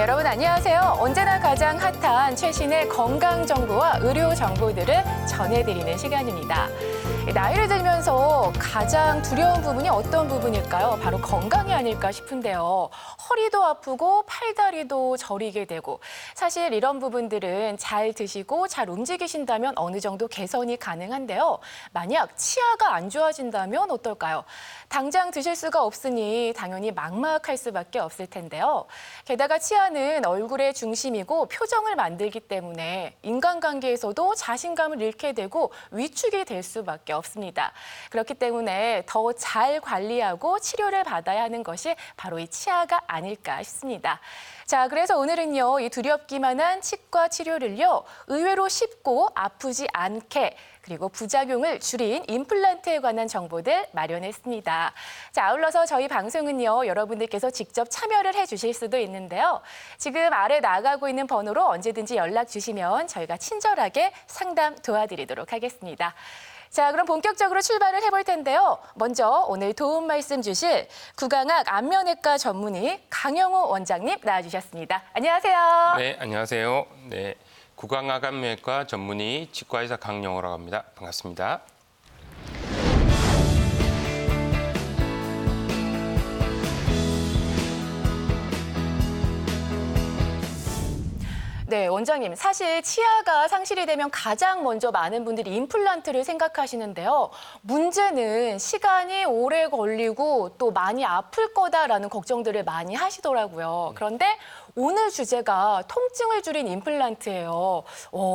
여러분 안녕하세요. 언제나 가장 핫한 최신의 건강 정보와 의료 정보들을 전해드리는 시간입니다. 나이를 들면서 가장 두려운 부분이 어떤 부분일까요? 바로 건강이 아닐까 싶은데요. 허리도 아프고 팔다리도 저리게 되고 사실 이런 부분들은 잘 드시고 잘 움직이신다면 어느 정도 개선이 가능한데요. 만약 치아가 안 좋아진다면 어떨까요? 당장 드실 수가 없으니 당연히 막막할 수밖에 없을 텐데요. 게다가 치아는 얼굴의 중심이고 표정을 만들기 때문에 인간관계에서도 자신감을 잃게 되고 위축이 될 수밖에 없습니다. 그렇기 때문에 더 잘 관리하고 치료를 받아야 하는 것이 바로 이 치아가 아닐까 싶습니다. 자, 그래서 오늘은요, 이 두렵기만 한 치과 치료를요, 의외로 쉽고 아프지 않게 그리고 부작용을 줄인 임플란트에 관한 정보들 마련했습니다. 자, 아울러서 저희 방송은요, 여러분들께서 직접 참여를 해주실 수도 있는데요. 지금 아래 나가고 있는 번호로 언제든지 연락 주시면 저희가 친절하게 상담 도와드리도록 하겠습니다. 자, 그럼 본격적으로 출발을 해볼 텐데요. 먼저 오늘 도움 말씀 주실 구강학 안면외과 전문의 강영호 원장님 나와주셨습니다. 안녕하세요. 네, 안녕하세요. 네, 구강학 안면외과 전문의 치과의사 강영호라고 합니다. 반갑습니다. 네, 원장님. 사실 치아가 상실이 되면 가장 먼저 많은 분들이 임플란트를 생각하시는데요. 문제는 시간이 오래 걸리고 또 많이 아플 거다라는 걱정들을 많이 하시더라고요. 그런데 오늘 주제가 통증을 줄인 임플란트예요.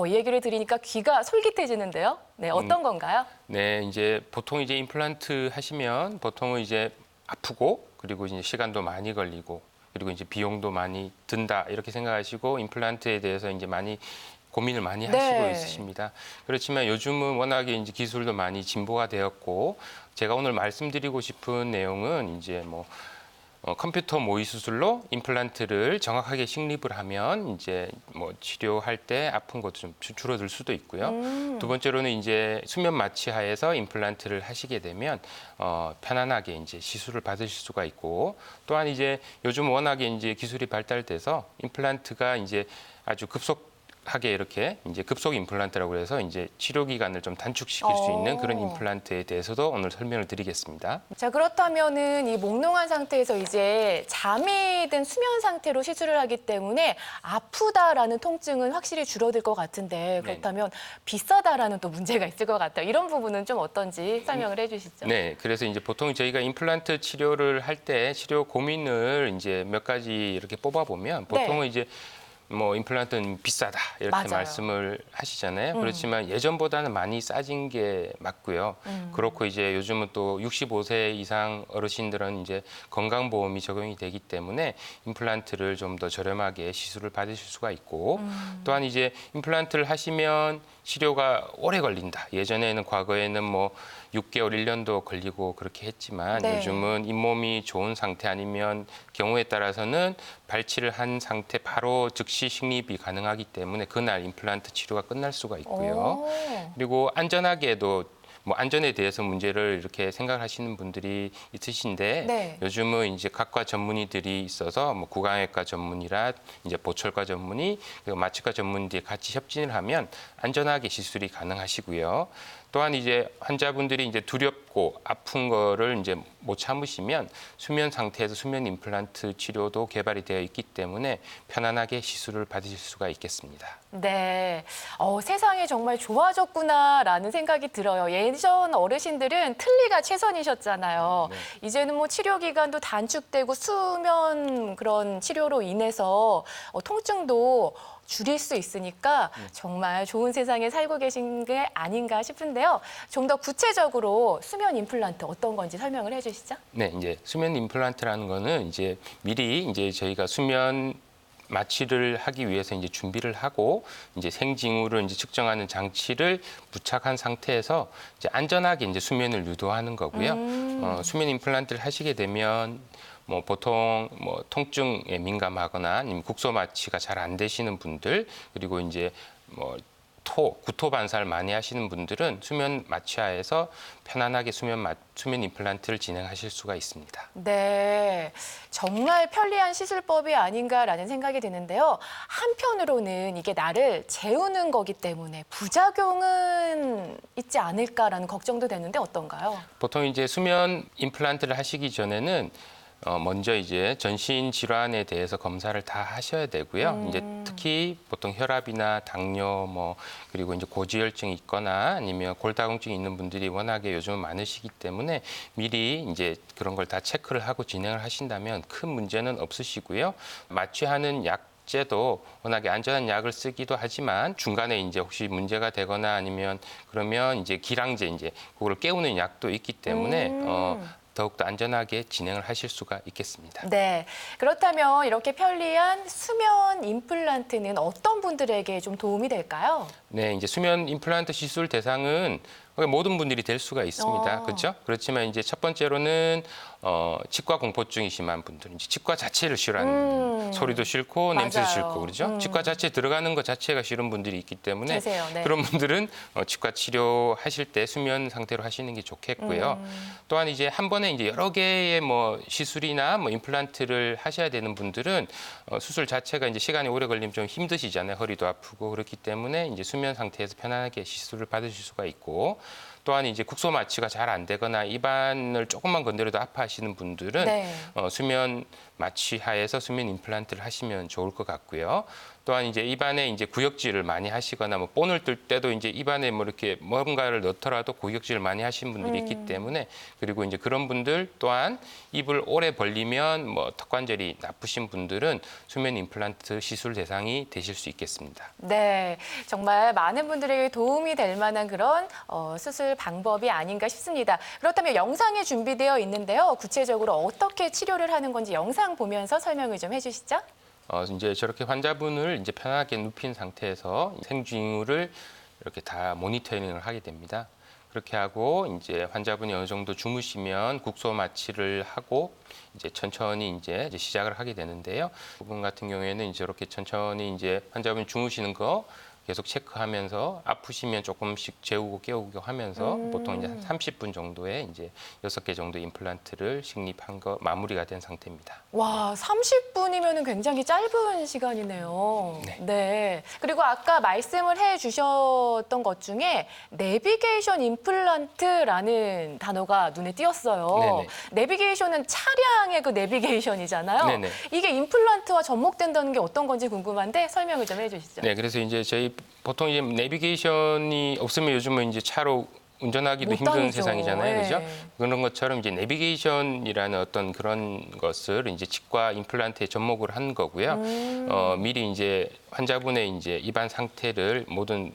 이 얘기를 들으니까 귀가 솔깃해지는데요. 네, 어떤 건가요? 네, 이제 보통 이제 임플란트 하시면 보통은 이제 아프고 그리고 이제 시간도 많이 걸리고 그리고 이제 비용도 많이 든다 이렇게 생각하시고 임플란트에 대해서 이제 많이 고민을 많이 하시고 있으십니다. 그렇지만 요즘은 워낙에 이제 기술도 많이 진보가 되었고 제가 오늘 말씀드리고 싶은 내용은 이제 컴퓨터 모의 수술로 임플란트를 정확하게 식립을 하면 이제 치료할 때 아픈 것도 좀 줄어들 수도 있고요. 두 번째로는 이제 수면 마취하에서 임플란트를 하시게 되면 편안하게 이제 시술을 받으실 수가 있고 또한 이제 요즘 워낙에 이제 기술이 발달돼서 임플란트가 이제 아주 급속하게 이렇게 이제 급속 임플란트라고 해서 이제 치료 기간을 좀 단축시킬 수 있는 그런 임플란트에 대해서도 오늘 설명을 드리겠습니다. 자, 그렇다면은 이 몽롱한 상태에서 이제 잠이 든 수면 상태로 시술을 하기 때문에 아프다라는 통증은 확실히 줄어들 것 같은데 그렇다면 비싸다라는 또 문제가 있을 것 같아요. 이런 부분은 좀 어떤지 설명을 해주시죠. 네, 그래서 이제 보통 저희가 임플란트 치료를 할 때 치료 고민을 이제 몇 가지 이렇게 뽑아보면 보통은 이제 임플란트는 비싸다 이렇게 맞아요. 말씀을 하시잖아요. 그렇지만 예전보다는 많이 싸진 게 맞고요. 그렇고 이제 요즘은 또 65세 이상 어르신들은 이제 건강보험이 적용이 되기 때문에 임플란트를 좀 더 저렴하게 시술을 받으실 수가 있고 또한 이제 임플란트를 하시면 치료가 오래 걸린다. 예전에는 과거에는 6개월, 1년도 걸리고 그렇게 했지만 요즘은 잇몸이 좋은 상태 아니면 경우에 따라서는 발치를 한 상태 바로 즉시 식립이 가능하기 때문에 그날 임플란트 치료가 끝날 수가 있고요. 그리고 안전하게도 안전에 대해서 문제를 이렇게 생각하시는 분들이 있으신데 요즘은 이제 각과 전문의들이 있어서 구강외과 전문의라 이제 보철과 전문의 그리고 마취과 전문의들이 같이 협진을 하면 안전하게 시술이 가능하시고요. 또한 이제 환자분들이 이제 두렵고 아픈 거를 이제 못 참으시면 수면 상태에서 수면 임플란트 치료도 개발이 되어 있기 때문에 편안하게 시술을 받으실 수가 있겠습니다. 네, 세상이 정말 좋아졌구나라는 생각이 들어요. 예전 어르신들은 틀니가 최선이셨잖아요. 이제는 치료 기간도 단축되고 수면 그런 치료로 인해서 통증도 줄일 수 있으니까 정말 좋은 세상에 살고 계신 게 아닌가 싶은데요. 좀 더 구체적으로 수면 임플란트 어떤 건지 설명을 해주시죠. 네, 이제 수면 임플란트라는 거는 이제 미리 이제 저희가 수면 마취를 하기 위해서 이제 준비를 하고 이제 생징후를 이제 측정하는 장치를 부착한 상태에서 이제 안전하게 이제 수면을 유도하는 거고요. 수면 임플란트를 하시게 되면 보통 통증에 민감하거나 아니면 국소 마취가 잘 안 되시는 분들 그리고 이제 구토 반사를 많이 하시는 분들은 수면 마취하에서 편안하게 수면 임플란트를 진행하실 수가 있습니다. 네, 정말 편리한 시술법이 아닌가라는 생각이 드는데요. 한편으로는 이게 나를 재우는 거기 때문에 부작용은 있지 않을까라는 걱정도 되는데 어떤가요? 보통 이제 수면 임플란트를 하시기 전에는 먼저 이제 전신 질환에 대해서 검사를 다 하셔야 되고요. 이제 특히 보통 혈압이나 당뇨 그리고 이제 고지혈증이 있거나 아니면 골다공증이 있는 분들이 워낙에 요즘 많으시기 때문에 미리 이제 그런 걸 다 체크를 하고 진행을 하신다면 큰 문제는 없으시고요. 마취하는 약제도 워낙에 안전한 약을 쓰기도 하지만 중간에 이제 혹시 문제가 되거나 아니면 그러면 이제 기량제 이제 그걸 깨우는 약도 있기 때문에 더욱더 안전하게 진행을 하실 수가 있겠습니다. 네, 그렇다면 이렇게 편리한 수면 임플란트는 어떤 분들에게 좀 도움이 될까요? 네, 이제 수면 임플란트 시술 대상은 모든 분들이 될 수가 있습니다. 그렇죠? 그렇지만 이제 첫 번째로는 치과 공포증이 심한 분들, 이제 치과 자체를 싫어하는 분들, 소리도 싫고 냄새도 맞아요. 싫고 그렇죠? 치과 자체 들어가는 것 자체가 싫은 분들이 있기 때문에 계세요, 네. 그런 분들은 치과 치료하실 때 수면 상태로 하시는 게 좋겠고요. 또한 이제 한 번에 이제 여러 개의 시술이나 임플란트를 하셔야 되는 분들은 수술 자체가 이제 시간이 오래 걸리면 좀 힘드시잖아요. 허리도 아프고 그렇기 때문에 이제 수면 상태에서 편안하게 시술을 받으실 수가 있고. 또한 이제 국소 마취가 잘 안 되거나 입안을 조금만 건드려도 아파하시는 분들은 네. 수면 마취하에서 수면 임플란트를 하시면 좋을 것 같고요. 또한 이제 입안에 이제 구역질을 많이 하시거나 본을 뜰 때도 이제 입안에 이렇게 뭔가를 넣더라도 구역질을 많이 하시는 분들이 있기 때문에 그리고 이제 그런 분들 또한 입을 오래 벌리면 턱관절이 나쁘신 분들은 수면 임플란트 시술 대상이 되실 수 있겠습니다. 네, 정말 많은 분들에게 도움이 될 만한 그런 수술 방법이 아닌가 싶습니다. 그렇다면 영상이 준비되어 있는데요. 구체적으로 어떻게 치료를 하는 건지 영상 보면서 설명을 좀 해주시죠. 이제 저렇게 환자분을 이제 편하게 눕힌 상태에서 생중을 이렇게 다 모니터링을 하게 됩니다. 그렇게 하고 이제 환자분이 어느 정도 주무시면 국소 마취를 하고 이제 천천히 이제 시작을 하게 되는데요. 부분 같은 경우에는 이제 이렇게 천천히 이제 환자분이 주무시는 거 계속 체크하면서 아프시면 조금씩 재우고 깨우고 하면서 보통 이제 한 30분 정도의 이제 6개 정도 임플란트를 식립한 거 마무리가 된 상태입니다. 와, 30분이면 굉장히 짧은 시간이네요. 네. 그리고 아까 말씀을 해주셨던 것 중에 내비게이션 임플란트라는 단어가 눈에 띄었어요. 네네. 내비게이션은 차량의 그 내비게이션이잖아요. 네네. 이게 임플란트와 접목된다는 게 어떤 건지 궁금한데 설명을 좀 해주시죠. 네, 그래서 이제 저희 보통 이제 내비게이션이 없으면 요즘은 이제 차로 운전하기도 못 힘든 다니죠. 세상이잖아요, 그죠? 네. 그런 것처럼 이제 내비게이션이라는 어떤 그런 것을 이제 치과 임플란트에 접목을 한 거고요. 미리 이제 환자분의 이제 입안 상태를 모든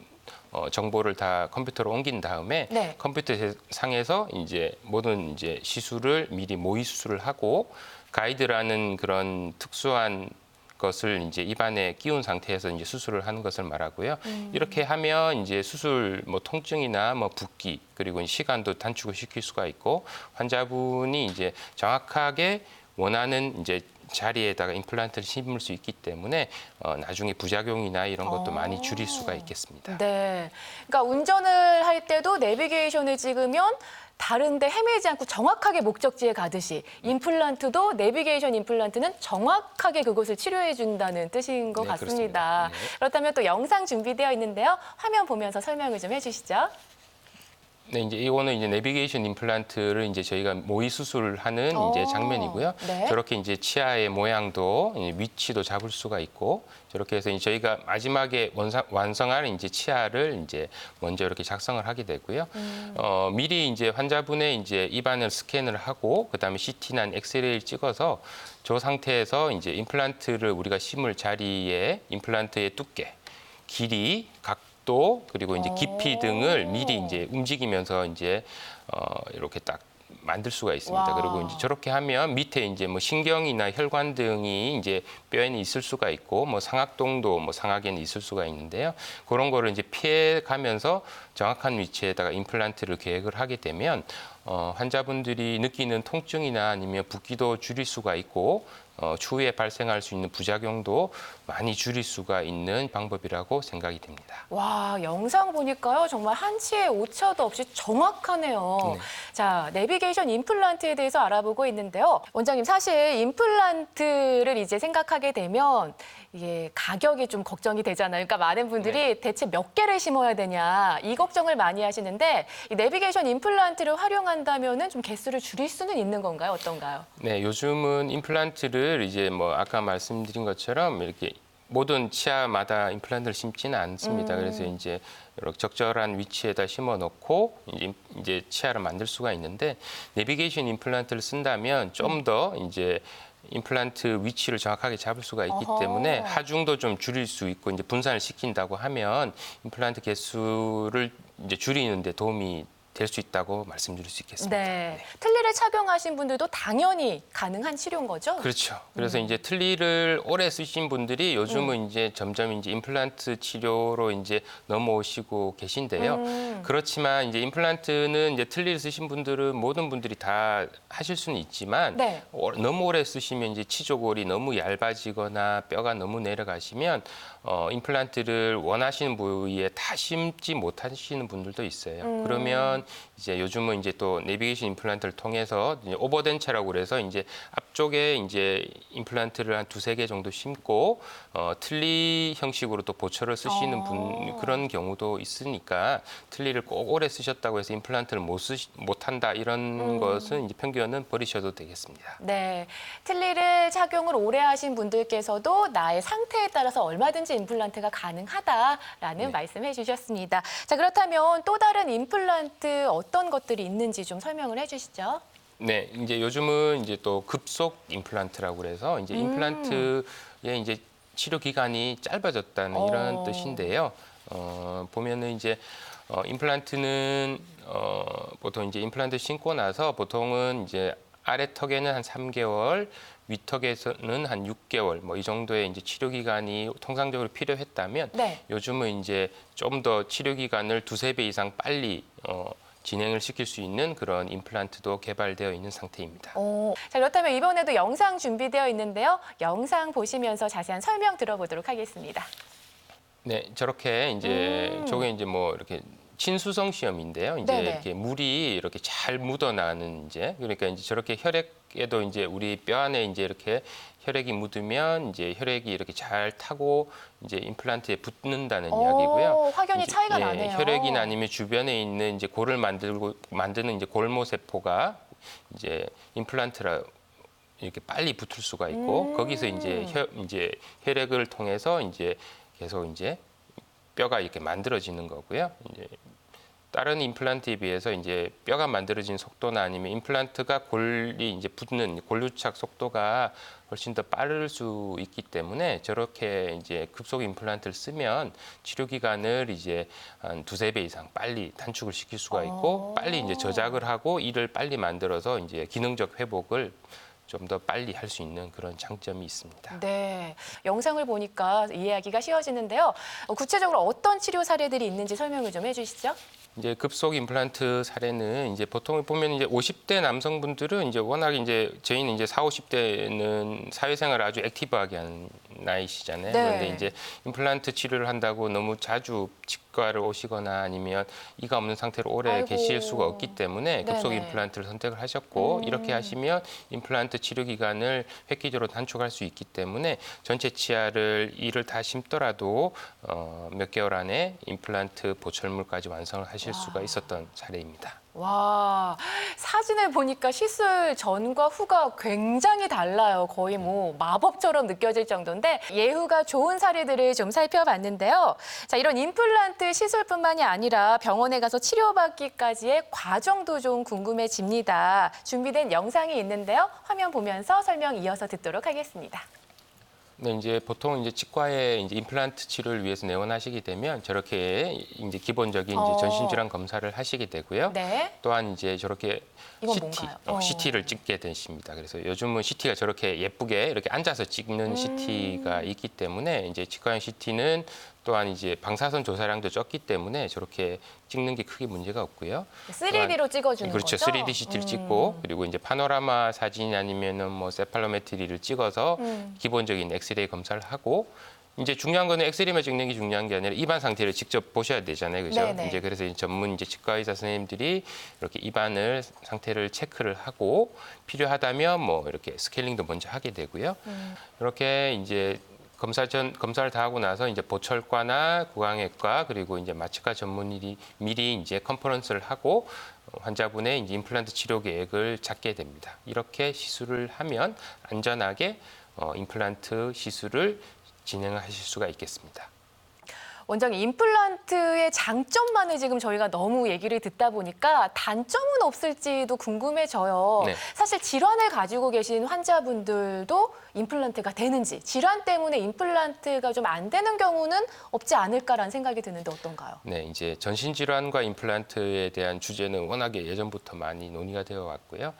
정보를 다 컴퓨터로 옮긴 다음에 네. 컴퓨터 상에서 이제 모든 이제 시술을 미리 모의 수술을 하고 가이드라는 그런 특수한 것을 이제 입안에 끼운 상태에서 이제 수술을 하는 것을 말하고요. 이렇게 하면 이제 수술 통증이나 붓기 그리고 시간도 단축을 시킬 수가 있고 환자분이 이제 정확하게 원하는 이제 자리에다가 임플란트를 심을 수 있기 때문에 나중에 부작용이나 이런 것도 많이 줄일 수가 있겠습니다. 네. 그러니까 운전을 할 때도 내비게이션을 찍으면 다른데 헤매지 않고 정확하게 목적지에 가듯이 임플란트도 내비게이션 임플란트는 정확하게 그곳을 치료해 준다는 뜻인 것 네, 같습니다. 그렇습니다. 네. 그렇다면 또 영상 준비되어 있는데요. 화면 보면서 설명을 좀 해주시죠. 네, 이제 이거는 이제 내비게이션 임플란트를 이제 저희가 모의 수술하는 이제 장면이고요. 네. 저렇게 이제 치아의 모양도 위치도 잡을 수가 있고 저렇게 해서 이제 저희가 마지막에 완성할 이제 치아를 이제 먼저 이렇게 작성을 하게 되고요. 미리 이제 환자분의 이제 입안을 스캔을 하고 그다음에 CT나 엑스레이를 찍어서 저 상태에서 이제 임플란트를 우리가 심을 자리에 임플란트의 두께, 길이, 각도 그리고 이제 깊이 등을 미리 이제 움직이면서 이제 이렇게 딱 만들 수가 있습니다. 와. 그리고 이제 저렇게 하면 밑에 이제 신경이나 혈관 등이 이제 뼈에는 있을 수가 있고 상악동도 상악에는 있을 수가 있는데요. 그런 거를 이제 피해 가면서 정확한 위치에다가 임플란트를 계획을 하게 되면 환자분들이 느끼는 통증이나 아니면 붓기도 줄일 수가 있고 추후에 발생할 수 있는 부작용도 많이 줄일 수가 있는 방법이라고 생각이 됩니다. 와, 영상 보니까요. 정말 한치의 오차도 없이 정확하네요. 네. 자, 내비게이션 임플란트에 대해서 알아보고 있는데요. 원장님, 사실 임플란트를 이제 생각하게 되면 이게 가격이 좀 걱정이 되잖아요. 그러니까 많은 분들이 대체 몇 개를 심어야 되냐 이 걱정을 많이 하시는데 이 내비게이션 임플란트를 활용한다면은 좀 개수를 줄일 수는 있는 건가요? 어떤가요? 네, 요즘은 임플란트를 이제 뭐 아까 말씀드린 것처럼 이렇게 모든 치아마다 임플란트를 심지는 않습니다. 그래서 이제 이렇게 적절한 위치에다 심어 놓고 이제 치아를 만들 수가 있는데 내비게이션 임플란트를 쓴다면 좀 더 이제 임플란트 위치를 정확하게 잡을 수가 있기 어허. 때문에 하중도 좀 줄일 수 있고 이제 분산을 시킨다고 하면 임플란트 개수를 이제 줄이는 데 도움이 될 수 있다고 말씀드릴 수 있겠습니다. 네. 틀니를 착용하신 분들도 당연히 가능한 치료인 거죠? 그렇죠. 그래서 이제 틀니를 오래 쓰신 분들이 요즘은 이제 점점 이제 임플란트 치료로 이제 넘어오시고 계신데요. 그렇지만 이제 임플란트는 이제 틀니를 쓰신 분들은 모든 분들이 다 하실 수는 있지만 네. 너무 오래 쓰시면 이제 치조골이 너무 얇아지거나 뼈가 너무 내려가시면 임플란트를 원하시는 부위에 다 심지 못하시는 분들도 있어요. 그러면 이제 요즘은 이제 또 내비게이션 임플란트를 통해서 이제 오버덴처라고 그래서 이제 앞쪽에 이제 임플란트를 한 두세 개 정도 심고 틀니 형식으로 또 보철을 쓰시는 그런 경우도 있으니까 틀니를 꼭 오래 쓰셨다고 해서 임플란트를 못한다 이런 것은 이제 편견은 버리셔도 되겠습니다. 네. 틀니를 착용을 오래 하신 분들께서도 나의 상태에 따라서 얼마든지 임플란트가 가능하다라는 말씀해 주셨습니다. 자, 그렇다면 또 다른 임플란트 어떤 것들이 있는지 좀 설명을 해 주시죠. 네, 이제 요즘은 이제 또 급속 임플란트라고 그래서 이제 임플란트의 이제 치료 기간이 짧아졌다는 이런 뜻인데요. 보면은 이제 임플란트는 보통 이제 임플란트 심고 나서 보통은 이제 아래 턱에는 한 3개월, 위턱에서는 한 6개월 뭐 이 정도의 이제 치료 기간이 통상적으로 필요했다면 네. 요즘은 이제 좀 더 치료 기간을 두세 배 이상 빨리 진행을 시킬 수 있는 그런 임플란트도 개발되어 있는 상태입니다. 자, 그렇다면 이번에도 영상 준비되어 있는데요. 영상 보시면서 자세한 설명 들어보도록 하겠습니다. 네, 저렇게 이제 저게 이제 뭐 이렇게 친수성 시험인데요. 이제 네네. 이렇게 물이 이렇게 잘 묻어나는 이제 그러니까 이제 저렇게 혈액에도 이제 우리 뼈 안에 이제 이렇게 혈액이 묻으면 이제 혈액이 이렇게 잘 타고 이제 임플란트에 붙는다는 이야기고요. 확연히 이제, 차이가 나네요. 혈액이나 아니면 주변에 있는 이제 골을 만드는 이제 골모 세포가 이제 임플란트라 이렇게 빨리 붙을 수가 있고 거기서 이제 혈액을 통해서 이제 계속 이제 뼈가 이렇게 만들어지는 거고요. 이제 다른 임플란트에 비해서 이제 뼈가 만들어지는 속도나 아니면 임플란트가 골이 이제 붙는 골유착 속도가 훨씬 더 빠를 수 있기 때문에 저렇게 이제 급속 임플란트를 쓰면 치료 기간을 이제 한 두세 배 이상 빨리 단축을 시킬 수가 있고 빨리 이제 저작을 하고 이를 빨리 만들어서 이제 기능적 회복을 좀 더 빨리 할 수 있는 그런 장점이 있습니다. 네, 영상을 보니까 이해하기가 쉬워지는데요. 구체적으로 어떤 치료 사례들이 있는지 설명을 좀 해주시죠. 이제 급속 임플란트 사례는 이제 보통 보면 이제 50대 남성분들은 이제 워낙 이제 저희는 이제 40, 50대는 사회생활을 아주 액티브하게 하는 나이시잖아요. 네. 그런데 이제 임플란트 치료를 한다고 너무 자주 치과를 오시거나 아니면 이가 없는 상태로 오래 아이고. 계실 수가 없기 때문에 급속 네네. 임플란트를 선택을 하셨고 이렇게 하시면 임플란트 치료 기간을 획기적으로 단축할 수 있기 때문에 전체 치아를 이를 다 심더라도 몇 개월 안에 임플란트 보철물까지 완성을 하실 수가 있었던 사례입니다. 와, 사진을 보니까 시술 전과 후가 굉장히 달라요. 거의 뭐 마법처럼 느껴질 정도인데 예후가 좋은 사례들을 좀 살펴봤는데요. 자, 이런 임플란트 시술뿐만이 아니라 병원에 가서 치료받기까지의 과정도 좀 궁금해집니다. 준비된 영상이 있는데요. 화면 보면서 설명 이어서 듣도록 하겠습니다. 네, 이제 보통 이제 치과에 이제 임플란트 치료를 위해서 내원하시게 되면 저렇게 이제 기본적인 이제 전신질환 검사를 하시게 되고요. 네. 또한 이제 저렇게 이건 CT, 뭔가요? CT를 찍게 되십니다. 그래서 요즘은 CT가 저렇게 예쁘게 이렇게 앉아서 찍는 CT가 있기 때문에 이제 치과용 CT는 또한 이제 방사선 조사량도 적기 때문에 저렇게 찍는 게 크게 문제가 없고요. 3D로 찍어주는 그렇죠. 거죠? 3D CT를 찍고 그리고 이제 파노라마 사진 아니면은 뭐 세팔로메트리를 찍어서 기본적인 엑스레이 검사를 하고 이제 중요한 거는 엑스레이만 찍는 게 중요한 게 아니라 입안 상태를 직접 보셔야 되잖아요. 그죠? 네네. 이제 그래서 이 전문 이제 치과 의사 선생님들이 이렇게 입안을 상태를 체크를 하고 필요하다면 뭐 이렇게 스케일링도 먼저 하게 되고요. 이렇게 이제 검사를 다 하고 나서 이제 보철과나 구강외과 그리고 이제 마취과 전문의들이 미리 이제 컨퍼런스를 하고 환자분의 이제 임플란트 치료 계획을 잡게 됩니다. 이렇게 시술을 하면 안전하게 임플란트 시술을 진행하실 수가 있겠습니다. 원장님, 임플란트의 장점만을 지금 저희가 너무 얘기를 듣다 보니까 단점은 없을지도 궁금해져요. 네. 사실 질환을 가지고 계신 환자분들도 임플란트가 되는지, 질환 때문에 임플란트가 좀 안 되는 경우는 없지 않을까라는 생각이 드는데 어떤가요? 네, 이제 전신 질환과 임플란트에 대한 주제는 워낙에 예전부터 많이 논의가 되어 왔고요.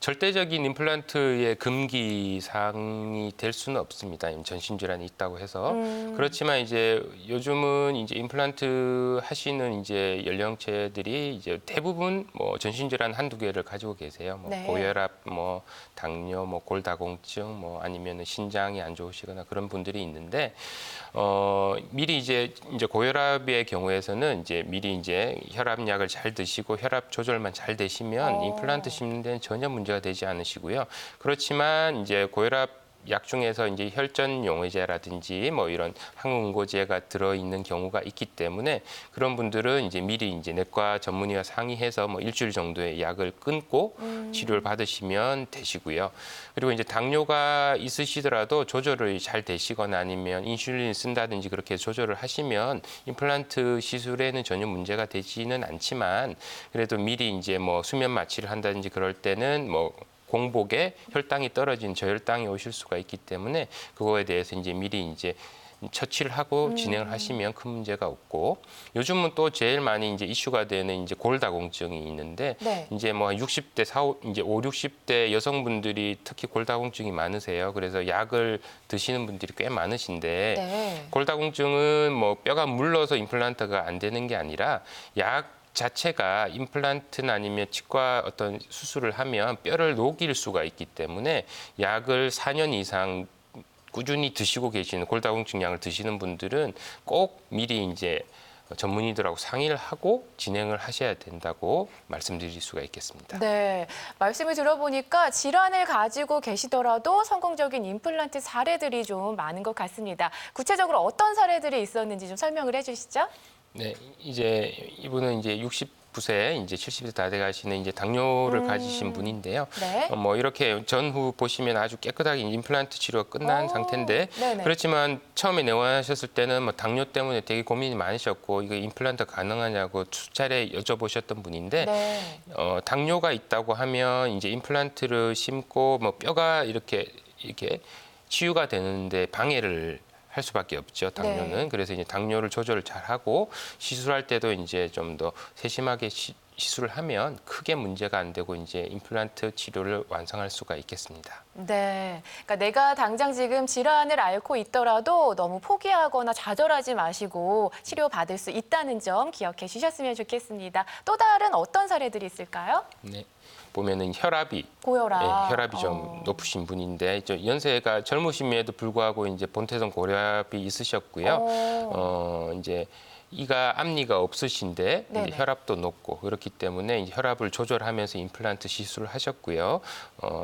절대적인 임플란트의 금기 사항이 될 수는 없습니다. 전신 질환이 있다고 해서. 그렇지만 이제 요즘은 이제 임플란트 하시는 이제 연령체들이 이제 대부분 뭐 전신 질환 한두 개를 가지고 계세요. 뭐 네. 고혈압, 뭐 당뇨, 뭐 골다공증, 뭐 아니면은 신장이 안 좋으시거나 그런 분들이 있는데 미리 이제 고혈압의 경우에서는 이제 미리 이제 혈압약을 잘 드시고 혈압 조절만 잘 되시면 임플란트 심는 데는 전혀 문제가 되지 않으시고요. 그렇지만 이제 고혈압 약 중에서 이제 혈전 용해제라든지 뭐 이런 항응고제가 들어있는 경우가 있기 때문에 그런 분들은 이제 미리 이제 내과 전문의와 상의해서 뭐 일주일 정도의 약을 끊고 치료를 받으시면 되시고요. 그리고 이제 당뇨가 있으시더라도 조절이 잘 되시거나 아니면 인슐린을 쓴다든지 그렇게 조절을 하시면 임플란트 시술에는 전혀 문제가 되지는 않지만 그래도 미리 이제 뭐 수면 마취를 한다든지 그럴 때는 뭐 공복에 혈당이 떨어진 저혈당이 오실 수가 있기 때문에 그거에 대해서 이제 미리 이제 처치를 하고 진행을 하시면 큰 문제가 없고 요즘은 또 제일 많이 이제 이슈가 되는 이제 골다공증이 있는데 네. 이제 뭐 60대, 5, 60대 여성분들이 특히 골다공증이 많으세요. 그래서 약을 드시는 분들이 꽤 많으신데 네. 골다공증은 뭐 뼈가 물러서 임플란트가 안 되는 게 아니라 약 자체가 임플란트나 아니면 치과 어떤 수술을 하면 뼈를 녹일 수가 있기 때문에 약을 4년 이상 꾸준히 드시고 계시는 골다공증 약을 드시는 분들은 꼭 미리 이제 전문의들하고 상의를 하고 진행을 하셔야 된다고 말씀드릴 수가 있겠습니다. 네, 말씀을 들어보니까 질환을 가지고 계시더라도 성공적인 임플란트 사례들이 좀 많은 것 같습니다. 구체적으로 어떤 사례들이 있었는지 좀 설명을 해주시죠. 네, 이제 이분은 이제 69세, 이제 70세 다 돼가시는 이제 당뇨를 가지신 분인데요. 네. 뭐 이렇게 전후 보시면 아주 깨끗하게 임플란트 치료가 끝난 상태인데 네네. 그렇지만 처음에 내원하셨을 때는 뭐 당뇨 때문에 되게 고민이 많으셨고 이거 임플란트 가능하냐고 수차례 여쭤보셨던 분인데 네. 당뇨가 있다고 하면 이제 임플란트를 심고 뭐 뼈가 이렇게 치유가 되는데 방해를 할 수밖에 없죠. 당뇨는. 네. 그래서 이제 당뇨를 조절을 잘 하고 시술할 때도 이제 좀 더 세심하게 시술을 하면 크게 문제가 안 되고 이제 임플란트 치료를 완성할 수가 있겠습니다. 네, 그러니까 내가 당장 지금 질환을 앓고 있더라도 너무 포기하거나 좌절하지 마시고 치료받을 수 있다는 점 기억해 주셨으면 좋겠습니다. 또 다른 어떤 사례들이 있을까요? 네. 보면은 혈압이 고혈압. 네, 혈압이 좀 높으신 분인데 연세가 젊으심에도 불구하고 이제 본태성 고혈압이 있으셨고요. 이제 이가 앞니가 없으신데 이제 혈압도 높고 그렇기 때문에 이제 혈압을 조절하면서 임플란트 시술을 하셨고요.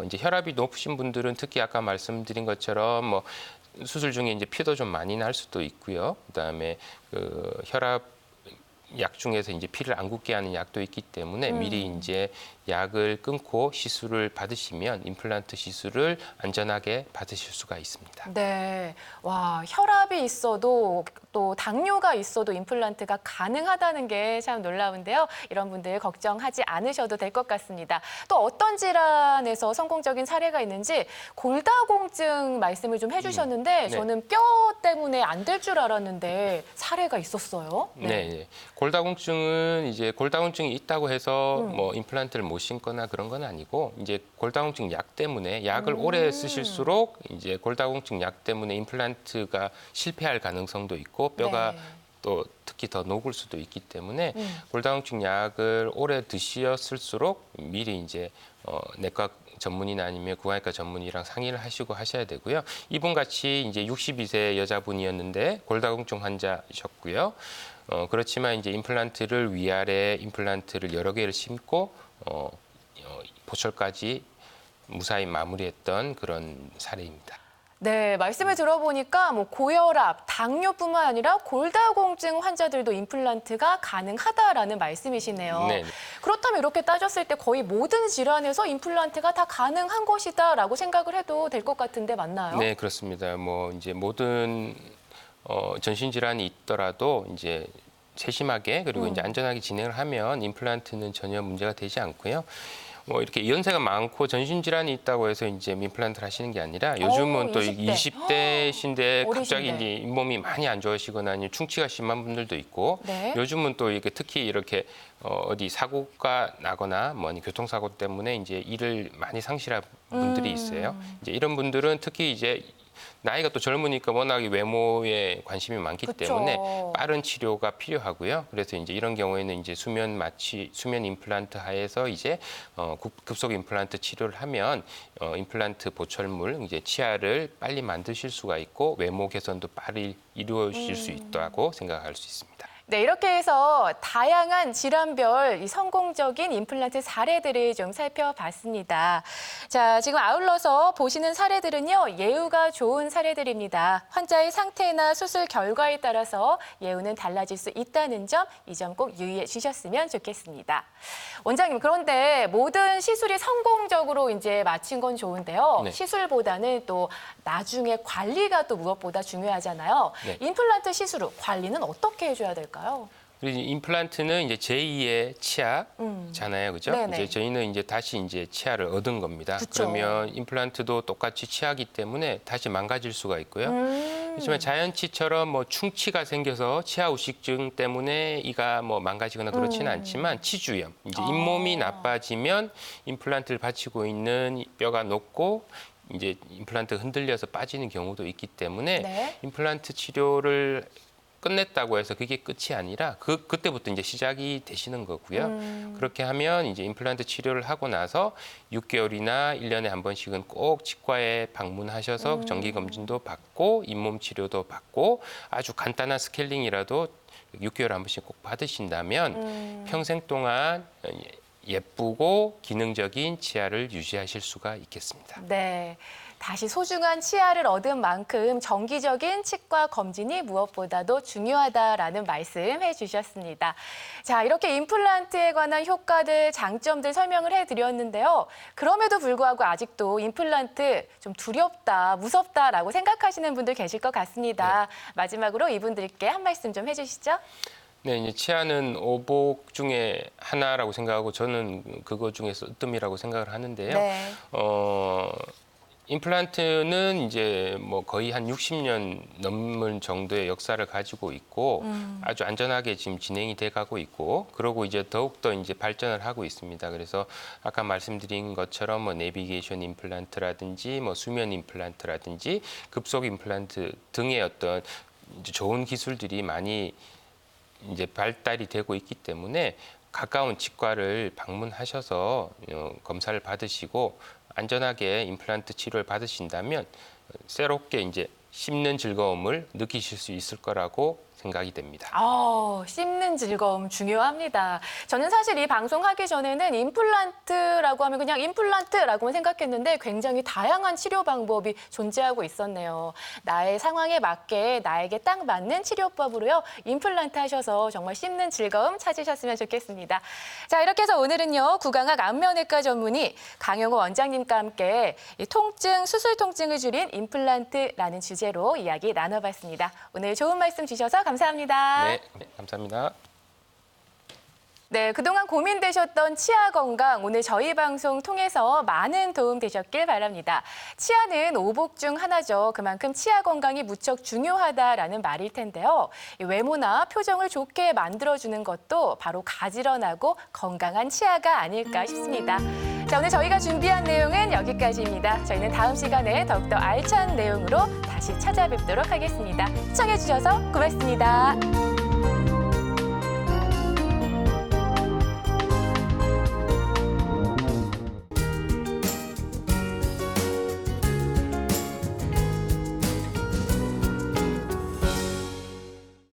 이제 혈압이 높으신 분들은 특히 아까 말씀드린 것처럼 뭐 수술 중에 이제 피도 좀 많이 날 수도 있고요. 그다음에 그 혈압 약 중에서 이제 피를 안 굳게 하는 약도 있기 때문에 미리 이제 약을 끊고 시술을 받으시면 임플란트 시술을 안전하게 받으실 수가 있습니다. 네, 와 혈압이 있어도 또 당뇨가 있어도 임플란트가 가능하다는 게 참 놀라운데요. 이런 분들 걱정하지 않으셔도 될 것 같습니다. 또 어떤 질환에서 성공적인 사례가 있는지 골다공증 말씀을 좀 해주셨는데 네. 저는 뼈 때문에 안 될 줄 알았는데 사례가 있었어요. 네. 골다공증은 이제 골다공증이 있다고 해서 뭐 임플란트를 못 심거나 그런 건 아니고 이제 골다공증 약 때문에 약을 오래 쓰실수록 이제 골다공증 약 때문에 임플란트가 실패할 가능성도 있고 뼈가 네. 또 특히 더 녹을 수도 있기 때문에 골다공증 약을 오래 드셨을수록 미리 이제 내과 전문의나 아니면 구강외과 전문의랑 상의를 하시고 하셔야 되고요. 이분 같이 이제 62세 여자분이었는데 골다공증 환자셨고요. 그렇지만 이제 임플란트를 위아래 임플란트를 여러 개를 심고 보철까지 무사히 마무리했던 그런 사례입니다. 네, 말씀을 들어보니까 뭐 고혈압, 당뇨뿐만 아니라 골다공증 환자들도 임플란트가 가능하다라는 말씀이시네요. 네. 그렇다면 이렇게 따졌을 때 거의 모든 질환에서 임플란트가 다 가능한 것이다라고 생각을 해도 될 것 같은데 맞나요? 네, 그렇습니다. 뭐 이제 모든 전신 질환이 있더라도 이제 세심하게 그리고 이제 안전하게 진행을 하면 임플란트는 전혀 문제가 되지 않고요. 뭐 이렇게 연세가 많고 전신 질환이 있다고 해서 이제 임플란트를 하시는 게 아니라 요즘은 또 20대신데 갑자기 어리신데. 이제 잇몸이 많이 안 좋으시거나 아니면 충치가 심한 분들도 있고 네. 요즘은 또 이렇게 특히 이렇게 어디 사고가 나거나 뭐 아니 교통사고 때문에 이제 일을 많이 상실한 분들이 있어요. 이제 이런 분들은 특히 이제 나이가 또 젊으니까 워낙에 외모에 관심이 많기 그쵸. 때문에 빠른 치료가 필요하고요. 그래서 이제 이런 경우에는 이제 수면 임플란트 하에서 이제 급속 임플란트 치료를 하면 임플란트 보철물 이제 치아를 빨리 만드실 수가 있고 외모 개선도 빨리 이루어질 수 있다고 생각할 수 있습니다. 네, 이렇게 해서 다양한 질환별 이 성공적인 임플란트 사례들을 좀 살펴봤습니다. 자, 지금 아울러서 보시는 사례들은요, 예후가 좋은 사례들입니다. 환자의 상태나 수술 결과에 따라서 예후는 달라질 수 있다는 점, 이 점 꼭 유의해 주셨으면 좋겠습니다. 원장님, 그런데 모든 시술이 성공적으로 이제 마친 건 좋은데요. 네. 시술보다는 또 나중에 관리가 또 무엇보다 중요하잖아요. 네. 임플란트 시술 후 관리는 어떻게 해줘야 될까요? 그리고 이제 임플란트는 이제 제2의 치아잖아요, 그죠? 네네. 이제 저희는 이제 다시 이제 치아를 얻은 겁니다. 그쵸. 그러면 임플란트도 똑같이 치아기 때문에 다시 망가질 수가 있고요. 그렇지만 자연치처럼 뭐 충치가 생겨서 치아 우식증 때문에 이가 뭐 망가지거나 그렇지는 않지만 치주염, 이제 잇몸이 나빠지면 임플란트를 받치고 있는 뼈가 녹고 이제 임플란트가 흔들려서 빠지는 경우도 있기 때문에 네. 임플란트 치료를 끝냈다고 해서 그게 끝이 아니라 그때부터 이제 시작이 되시는 거고요. 그렇게 하면 이제 임플란트 치료를 하고 나서 6개월이나 1년에 한 번씩은 꼭 치과에 방문하셔서 정기 검진도 받고 잇몸 치료도 받고 아주 간단한 스케일링이라도 6개월에 한 번씩 꼭 받으신다면 평생 동안 예쁘고 기능적인 치아를 유지하실 수가 있겠습니다. 네. 다시 소중한 치아를 얻은 만큼 정기적인 치과 검진이 무엇보다도 중요하다라는 말씀해 주셨습니다. 자, 이렇게 임플란트에 관한 효과들, 장점들 설명을 해드렸는데요. 그럼에도 불구하고 아직도 임플란트 좀 두렵다, 무섭다라고 생각하시는 분들 계실 것 같습니다. 마지막으로 이분들께 한 말씀 좀 해주시죠. 네, 이제 치아는 오복 중에 하나라고 생각하고 저는 그거 중에서 으뜸이라고 생각을 하는데요. 네. 임플란트는 이제 뭐 거의 한 60년 넘는 정도의 역사를 가지고 있고 아주 안전하게 지금 진행이 돼 가고 있고 그러고 이제 더욱더 이제 발전을 하고 있습니다. 그래서 아까 말씀드린 것처럼 뭐 내비게이션 임플란트라든지 뭐 수면 임플란트라든지 급속 임플란트 등의 어떤 이제 좋은 기술들이 많이 이제 발달이 되고 있기 때문에 가까운 치과를 방문하셔서 검사를 받으시고 안전하게 임플란트 치료를 받으신다면 새롭게 이제 씹는 즐거움을 느끼실 수 있을 거라고 생각이 됩니다. 씹는 즐거움 중요합니다. 저는 사실 이 방송하기 전에는 임플란트라고 하면 그냥 임플란트라고만 생각했는데 굉장히 다양한 치료 방법이 존재하고 있었네요. 나의 상황에 맞게 나에게 딱 맞는 치료법으로요. 임플란트 하셔서 정말 씹는 즐거움 찾으셨으면 좋겠습니다. 자, 이렇게 해서 오늘은요. 구강학 안면외과 전문의 강영호 원장님과 함께 이 통증, 수술 통증을 줄인 임플란트라는 주제로 이야기 나눠봤습니다. 오늘 좋은 말씀 주셔서 감사합니다. 네, 감사합니다. 네, 그동안 고민되셨던 치아 건강, 오늘 저희 방송 통해서 많은 도움 되셨길 바랍니다. 치아는 오복 중 하나죠. 그만큼 치아 건강이 무척 중요하다라는 말일 텐데요. 외모나 표정을 좋게 만들어주는 것도 바로 가지런하고 건강한 치아가 아닐까 싶습니다. 자, 오늘 저희가 준비한 내용은 여기까지입니다. 저희는 다음 시간에 더욱더 알찬 내용으로 다시 찾아뵙도록 하겠습니다. 시청해주셔서 고맙습니다.